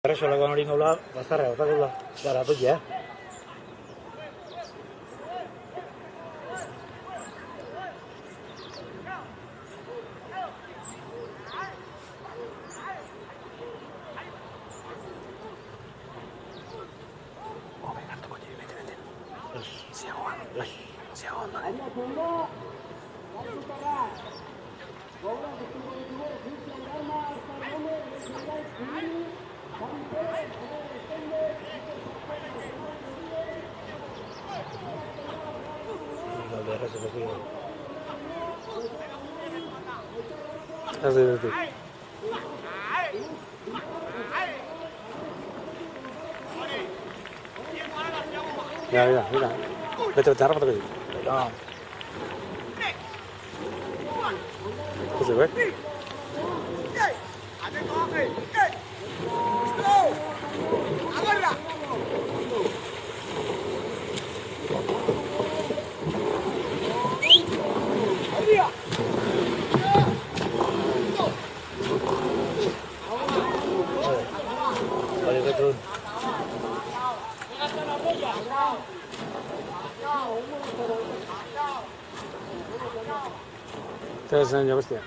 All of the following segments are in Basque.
Arrasolakoan hori gaula, bazarra, otakula, gara, tokia, Mira. Vete, arrápate aquí. no. ¿Qué se ve? Vale, Petro. Te enseño, bestia.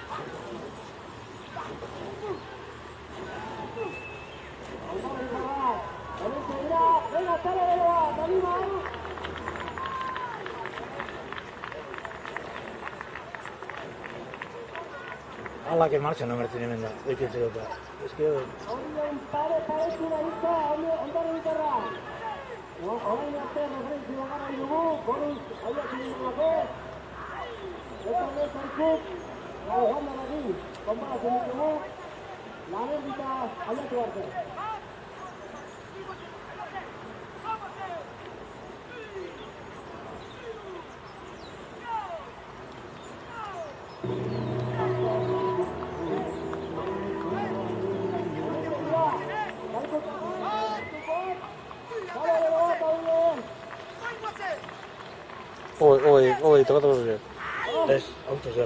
Ala, que marcha, no me tiene menda. Hay que hacer otra. Es que... Oye, toca todo bien. Es autos ya.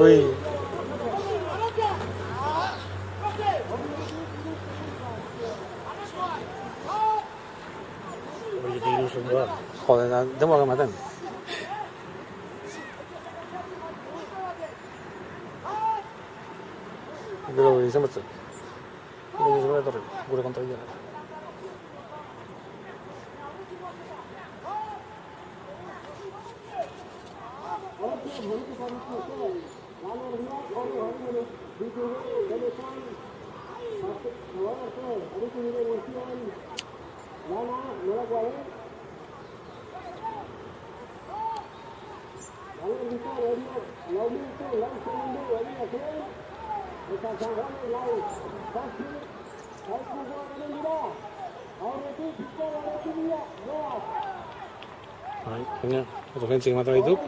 Uy. Oye, qué ilusión me va. Joder, tengo que matar. Pero dice mucho. Pero se va a torre. Pura contra ella. Ay, genial. Otro gente que mata a YouTube.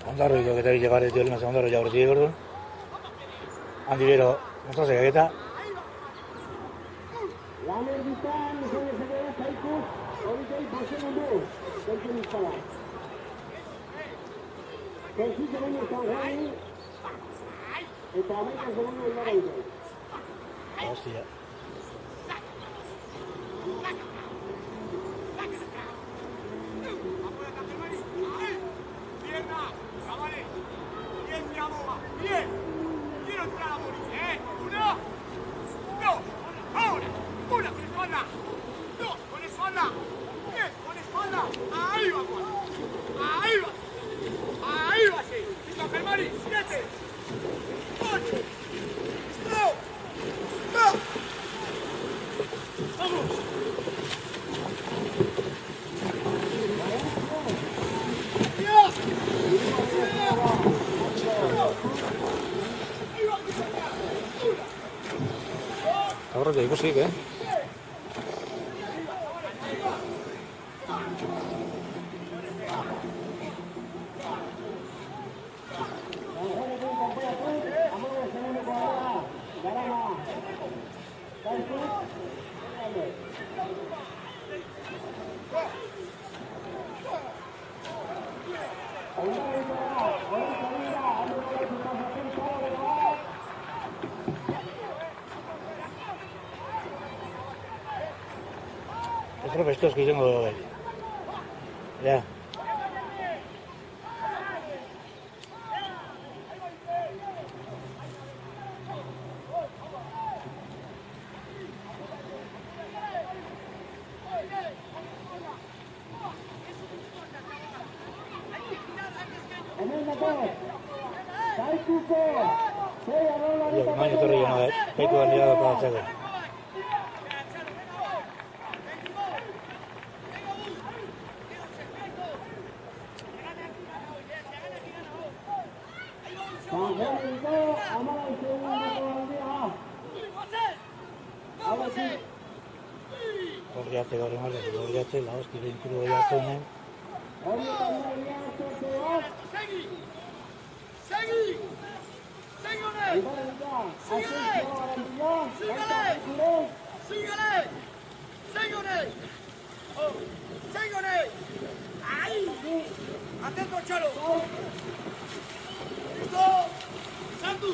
Ondarro, yo que te llevar el tío, no sé, Ondarro, ya por ti, gordo. Andivero, no sé, ¿qué tal? Hostia. Bien, quiero entrar a morir, ¿eh? Una, dos, ahora, una con espalda, dos con espalda, tres con espalda. Horretia ikusik, Ez dira bestoz izango dugu. Ja. Main etorri jena da, kaiku handia da paratzeko. Gorriate gaur emar, gorriate, la hostia, binturu gehi hartu honen. Atento, Chalo. Listo. Santu.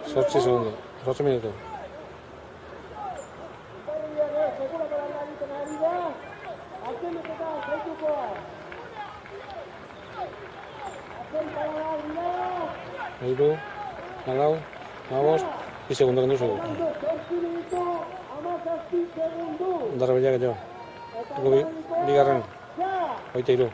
Zortzi segundo, 8 minutu. Hiru, lau, hamabost, 2 segundo kendu zugu. Darra bilak jo. Bigarren, 23.